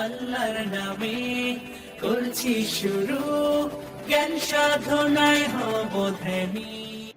আল্লাহর নামে করছি শুরু, জ্ঞান সাধনায় হব ধ্যানী।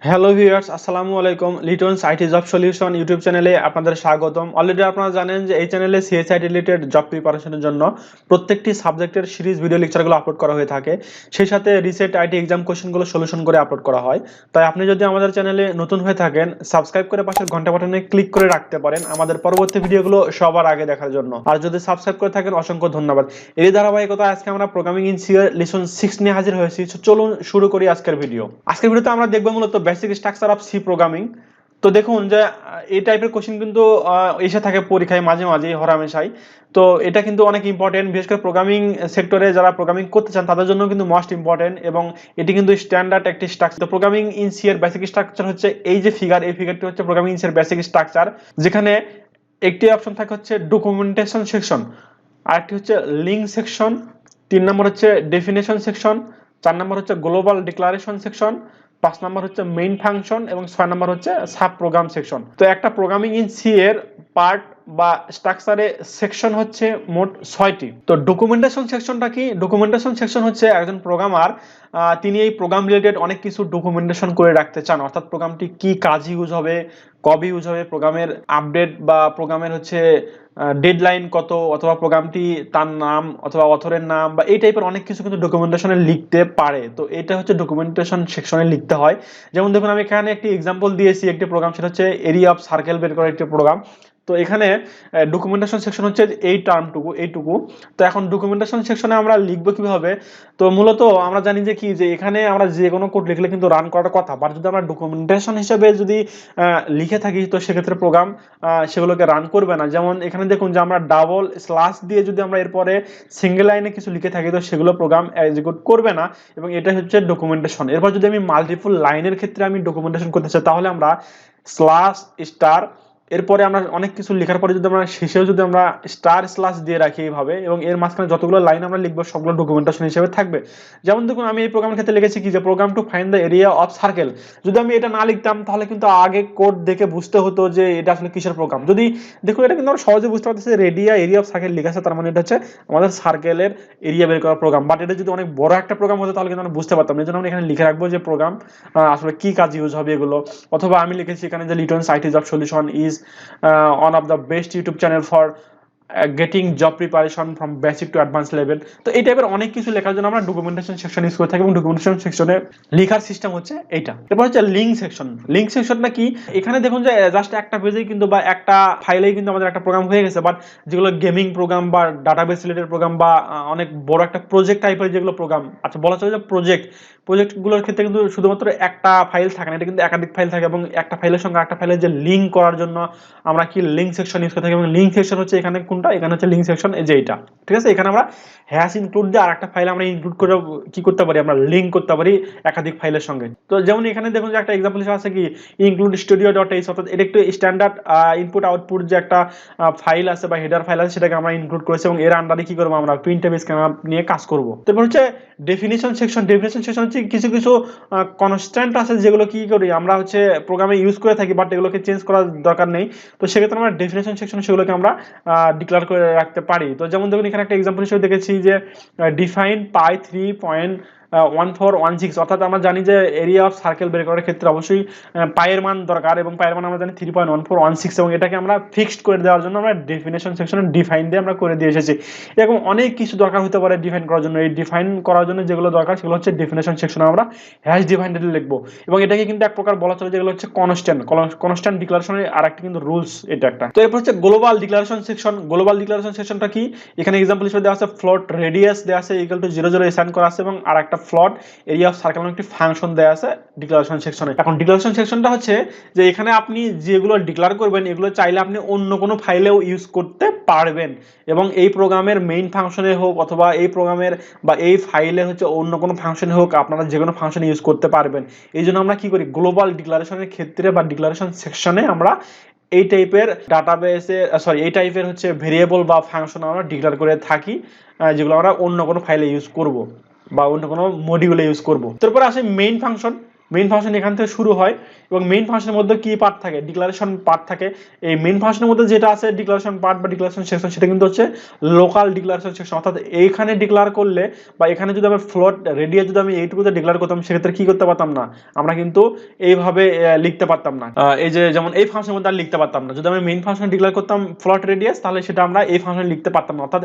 হ্যালো ভিউয়ার্স, আসসালামু আলাইকুম। Liton IT job solution YouTube চ্যানেলে আপনাদের স্বাগতম। অলরেডি আপনারা জানেন যে এই চ্যানেলে সিএসআই রিলেটেড জব প্রিপারেশনের জন্য প্রত্যেকটি সাবজেক্টের সিরিজ ভিডিও লেকচারগুলো আপলোড করা হয়ে থাকে। সেই সাথে রিসেন্ট আইটি এক্সাম কোশ্চেনগুলো সলিউশন করে আপলোড করা হয়। তাই আপনি যদি আমাদের চ্যানেলে নতুন হয়ে থাকেন, সাবস্ক্রাইব করে পাশের ঘন্টা বাটনে ক্লিক করে রাখতে পারেন আমাদের পরবর্তী ভিডিওগুলো সবার আগে দেখার জন্য। আর যদি সাবস্ক্রাইব করে থাকেন, অসংখ্য ধন্যবাদ। এই ধারাবাহিকতা আজকে আমরা প্রোগ্রামিং ইন সি লেসন 6 নিয়ে হাজির হয়েছি। চলুন শুরু করি আজকের ভিডিও। আজকের ভিডিওতে আমরা দেখব মূলত basic structure of C programming. তো দেখুন যে এই টাইপের কোশ্চেন কিন্তু এসে থাকে পরীক্ষায় মাঝে মাঝে হরহামেশাই। তো এটা কিন্তু অনেক ইম্পর্টেন্ট, বিশেষ করে প্রোগ্রামিং সেক্টরে যারা প্রোগ্রামিং করতে চান তাদের জন্য কিন্তু মোস্ট ইম্পর্টেন্ট, এবং এটি কিন্তু স্ট্যান্ডার্ড একটি স্ট্রাকচার। তো প্রোগ্রামিং ইন সি এর বেসিক স্ট্রাকচার হচ্ছে এই যে ফিগার, এই ফিগারটি হচ্ছে প্রোগ্রামিং ইন সি এর বেসিক স্ট্রাকচার, যেখানে একটি অপশন থাকে হচ্ছে ডকুমেন্টেশন সেকশন, আরেকটি হচ্ছে লিঙ্ক সেকশন, 3 নম্বর হচ্ছে ডেফিনেশন সেকশন, 4 নম্বর হচ্ছে গ্লোবাল ডিক্লারেশন সেকশন, 5 নম্বর হচ্ছে মেইন ফাংশন এবং 6 নম্বর হচ্ছে সাব প্রোগ্রাম সেকশন। তো একটা প্রোগ্রামিং ইন সি এর পার্ট বা স্ট্রাকচারে সেকশন হচ্ছে মোট 6টি। তো ডকুমেন্টেশন সেকশনটা কি? ডকুমেন্টেশন সেকশন হচ্ছে একজন প্রোগ্রামার, তিনি এই প্রোগ্রাম রিলেটেড অনেক কিছু ডকুমেন্টেশন করে রাখতে চান, অর্থাৎ প্রোগ্রামটি কি কাজ ইউজ হবে, কবে ইউজ হবে, প্রোগ্রামের আপডেট বা প্রোগ্রামের হচ্ছে ডেডলাইন কত, অথবা প্রোগ্রামটি তার নাম অথবা অথরের নাম বা এই টাইপের অনেক কিছু কিন্তু ডকুমেন্টেশনে লিখতে পারে। তো এটা হচ্ছে ডকুমেন্টেশন সেকশনে লিখতে হয়। যেমন দেখুন, আমি এখানে একটি এক্সাম্পল দিয়েছি, একটি প্রোগ্রাম, সেটা হচ্ছে এরিয়া অফ সার্কেল বের করার একটি প্রোগ্রাম। তো এখানে ডকুমেন্টেশন সেকশন হচ্ছে এই টার্মটুকু, এইটুকু। তো এখন ডকুমেন্টেশন সেকশনে আমরা লিখবো কিভাবে? তো মূলত আমরা জানি যে কি, যে এখানে আমরা যে কোনো কোড লিখলে কিন্তু রান করার কথা, বাট যদি আমরা ডকুমেন্টেশন হিসেবে যদি লিখে থাকি তো সেক্ষেত্রে প্রোগ্রাম সেগুলোকে রান করবে না। যেমন এখানে দেখুন যে আমরা ডাবল স্ল্যাশ দিয়ে যদি আমরা এরপরে সিঙ্গেল লাইনে কিছু লিখে থাকি তো সেগুলো প্রোগ্রাম এক্সিকিউট করবে না, এবং এটা হচ্ছে ডকুমেন্টেশন। এরপর যদি আমি মাল্টিপল লাইনের ক্ষেত্রে আমি ডকুমেন্টেশন করতে চাই তাহলে আমরা স্ল্যাশ স্টার, এরপরে আমরা অনেক কিছু লেখার পরে যদি আমরা শেষেও যদি আমরা স্টার স্ল্যাশ দিয়ে রাখি এইভাবে, এবং এর মাঝখানে যতগুলো লাইন আমরা লিখবো সবগুলো ডকুমেন্টেশন হিসেবে থাকবে। যেমন দেখুন, আমি এই প্রোগ্রামের ক্ষেত্রে লিখেছি কি, যে program to find the area of circle. যদি আমি এটা না লিখতাম তাহলে কিন্তু আগে কোড দেখে বুঝতে হতো যে এটা আসলে কিসের প্রোগ্রাম। যদি দেখুন, এটা কিন্তু আমরা সহজে বুঝতে পারতেছি, এরিয়া অফ সার্কেল লেখা আছে, তার মানে এটা হচ্ছে আমাদের সার্কেলের এরিয়া বের করার প্রোগ্রাম। বাট এটা যদি অনেক বড় একটা প্রোগ্রাম হতো তাহলে কিন্তু আমরা বুঝতে পারতাম। এই জন্য আমি এখানে লিখে রাখবো যে প্রোগ্রাম আসলে কি কাজ ইউজ হবে এগুলো। অথবা আমি লিখেছি এখানে যে Liton IT job solution is one of the best YouTube channel for getting job preparation from basic to advance level. তো এই টাইপের অনেক কিছু লেখার জন্য আমরা ডকুমেন্টেশন সেকশন ইউজ করে থাকি, এবং ডকুমেন্টেশন সেকশনে লেখার সিস্টেম হচ্ছে এইটা। এরপর হচ্ছে লিঙ্ক সেকশন। লিঙ্ক সেকশনটা কি? এখানে দেখুন যে জাস্ট একটা পেজেই কিন্তু বা একটা ফাইলেই কিন্তু আমাদের একটা প্রোগ্রাম হয়ে গেছে, বাট যেগুলো গেমিং প্রোগ্রাম বা ডাটাবেস রিলেটেড প্রোগ্রাম বা অনেক বড় একটা প্রজেক্ট টাইপের যেগুলো প্রোগ্রাম, আচ্ছা বলা চলে যে প্রজেক্টগুলোর ক্ষেত্রে কিন্তু শুধুমাত্র একটা ফাইল থাকে না, এটা কিন্তু একাধিক ফাইল থাকে, এবং একটা ফাইলের সঙ্গে একটা ফাইলের যে লিঙ্ক করার জন্য আমরা কি লিঙ্ক সেকশন ইউজ করে থাকি। এবং লিঙ্ক সেকশন হচ্ছে এখানে কোনটা, এখানে হচ্ছে লিঙ্ক সেকশন, এই যে এটা, ঠিক আছে। এখানে আমরা হ্যাশ ইনক্লুড দিয়ে আরেকটা ফাইল আমরা ইনক্লুড করে কি করতে পারি, আমরা লিঙ্ক করতে পারি একাধিক ফাইলের সঙ্গে। তো যেমন এখানে দেখুন যে একটা এক্সাম্পল হিসেবে আছে কি ইনক্লুড studio.h, অর্থাৎ এটা একটু স্ট্যান্ডার্ড ইনপুট আউটপুট যে একটা ফাইল আছে বা হেডার ফাইল আছে সেটাকে আমরা ইনক্লুড করেছি, এবং এর আন্ডারে কি করবো, আমরা প্রিন্টএফ স্ক্যানার নিয়ে কাজ করব। তারপর হচ্ছে ডেফিনিশন সেকশন। ডেফিনিশন সেকশন হচ্ছে কিছু কিছু কনস্ট্যান্ট আছে যেগুলো কি করি আমরা হচ্ছে প্রোগ্রামে ইউজ করে থাকি, বাট এগুলোকে চেঞ্জ করার দরকার নেই। তো সেক্ষেত্রে আমরা ডেফিনেশন সেকশনে সেগুলোকে আমরা ডিক্লেয়ার করে রাখতে পারি। তো যেমন দেখুন এখানে একটা এক্সাম্পল হিসেবে দেখেছি যে ডিফাইন পাই 3.1416, অর্থাৎ আমরা জানি যে এরিয়া অফ সার্কেল বের করার ক্ষেত্রে অবশ্যই পায়ের মান দরকার, এবং পায়ের মান আমরা জানি 3.1416, এবং এটাকে আমরা ফিক্সড করে দেওয়ার জন্য আমরা ডেফিনেশন সেকশনে ডিফাইন দিয়ে আমরা করে দিয়ে এসেছি। এরকম অনেক কিছু দরকার হতে পারে ডিফাইন করার জন্য। এই ডিফাইন করার জন্য যেগুলো দরকার সেগুলো হচ্ছে ডেফিনেশন সেকশনে আমরা হ্যাশ ডিফাইন লিখবো, এবং এটাকে কিন্তু এক প্রকার বলা চলে যেগুলো হচ্ছে কনস্ট্যান্ট ডিক্লারেশনের আর একটা কিন্তু রুলস, এটা একটা। তো এরপর হচ্ছে global declaration section. Global declaration সেকশনটা কি? এখানে এক্সাম্পল হিসেবে দেওয়া আছে ফ্লোট রেডিয়াস দেওয়া আছে ইকুয়াল টু 0 অ্যাসাইন করা আছে, এবং আর একটা ফ্লোট এরিয়া অফ সার্কেল একটি ফাংশন দেওয়া আছে ডিক্লারেশন সেকশনে। এখন ডিক্লারেশন সেকশনটা হচ্ছে যে এখানে আপনি যেগুলো ডিক্লেয়ার করবেন এগুলো চাইলে আপনি অন্য কোনো ফাইলেও ইউজ করতে পারবেন, এবং এই প্রোগ্রামের মেইন ফাংশনে হোক অথবা এই প্রোগ্রামের বা এই ফাইলের হচ্ছে অন্য কোনো ফাংশনে হোক, আপনারা যে কোনো ফাংশন ইউজ করতে পারবেন। এই জন্য আমরা কি করি, গ্লোবাল ডিক্লারেশনের ক্ষেত্রে বা ডিক্লারেশন সেকশনে আমরা এই টাইপের ডাটাবেসে এই টাইপের হচ্ছে ভেরিয়েবল বা ফাংশন আমরা ডিক্লেয়ার করে থাকি, যেগুলো আমরা অন্য কোনো ফাইলে ইউজ করব বা অন্য কোনো মডিউলে ইউজ করব। তারপরে আসে মেইন ফাংশন। মেইন ফাংশন এখান থেকে শুরু হয় এবং মেইন ফাংশনের মধ্যে কি পার্ট থাকে, ডিক্লারেশন পার্ট থাকে। এই মেইন ফাংশনের মধ্যে যেটা আছে ডিক্লারেশন পার্ট বা ডিক্লারেশন সেকশন, সেটা কিন্তু হচ্ছে লোকাল ডিক্লারেশন সেকশন। অর্থাৎ এইখানে ডিক্লার করলে বা এখানে যদি আমি ফ্লোট রেডিয়াস যদি আমি এইটুকুতে ডিক্লার করতাম, সেক্ষেত্রে কি করতে পারতাম না, আমরা কিন্তু এইভাবে লিখতে পারতাম না। এই যে যেমন এই ফাংশনের মধ্যে আর লিখতে পারতাম না। যদি আমি মেইন ফাংশন ডিক্লার করতাম ফ্লোট রেডিয়াস, তাহলে সেটা আমরা এই ফাংশনে লিখতে পারতাম না। অর্থাৎ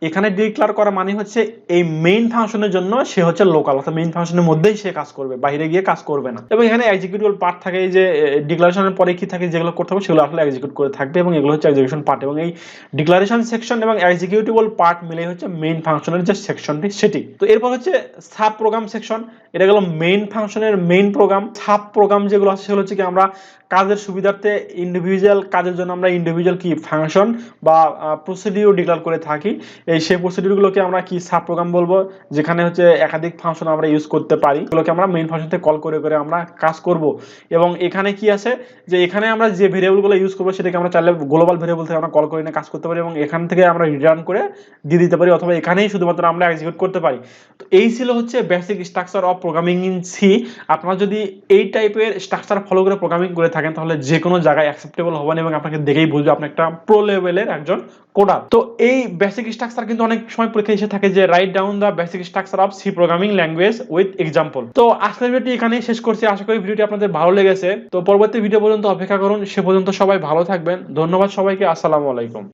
এখানে ডিক্লার করা মানে হচ্ছে এই মেইন ফাংশনের জন্য সে হচ্ছে লোকাল, অর্থাৎ মেইন ফাংশনের মধ্যেই সে কাজ করবে, বাইরে গিয়ে কাজ করবে না। এবং এখানে এক্সিকিউটেবল পার্ট থাকে, এই যে ডিক্লারেশনের পরে কি থাকে, যেগুলো করতে হবে সেগুলো আসলে এক্সিকিউট করে থাকবে, এবং এগুলো হচ্ছে এক্সিকিউশন পার্ট। এবং এই ডিক্লারেশন সেকশন এবং এক্সিকিউটেবল পার্ট মিলে হচ্ছে মেইন ফাংশনের যে সেকশনটি সেটি। তো এরপর হচ্ছে সাব প্রোগ্রাম সেকশন। এটা গেল মেইন ফাংশনের মেইন প্রোগ্রাম। সাব প্রোগ্রাম যেগুলো আছে সেগুলো হচ্ছে কি আমরা কাজের সুবিধার্থে ইন্ডিভিজুয়াল কাজের জন্য আমরা ইন্ডিভিজুয়াল কি ফাংশন বা প্রসিডিউর ডিক্লেয়ার করে থাকি। সেই প্রসিডিউরগুলোকে আমরা কি সাব প্রোগ্রাম বলবো, যেখানে হচ্ছে একাধিক ফাংশন আমরা ইউজ করতে পারি। এগুলোকে আমরা মেইন ফাংশন থেকে কল করে করে আমরা কাজ করব। এবং এখানে কি আছে যে এখানে আমরা যে ভেরিয়েবলগুলো ইউজ করবো সেটাকে আমরা চাইলে গ্লোবাল ভেরিয়েবল থেকে আমরা কল করে নিয়ে কাজ করতে পারি, এবং এখান থেকে আমরা রিটার্ন করে দিয়ে দিতে পারি, অথবা এখানেই শুধুমাত্র আমরা এক্সিকিউট করতে পারি। তো এই ছিল হচ্ছে basic structure of programming in C. আপনারা যদি এই টাইপের স্ট্রাকচার ফলো করে প্রোগ্রামিং করে থাকেন, তাহলে যে কোনো জায়গায় অ্যাকসেপ্টেবল হবেন, এবং আপনাকে দেখেই বুঝবে আপনি একটা প্রো লেভেলের একজন কোডার। তো এই বেসিক স্ট্রাকচার কিন্তু অনেক সময় পরীক্ষায় এসে থাকে যে write down the basic structure of C programming language with example. তো আজকের ভিডিওটি এখানেই শেষ করছি। আশা করি ভিডিওটি আপনাদের ভালো লেগেছে। তো পরবর্তী ভিডিও পর্যন্ত অপেক্ষা করুন। সে পর্যন্ত সবাই ভালো থাকবেন। ধন্যবাদ সবাইকে। আসসালামু আলাইকুম।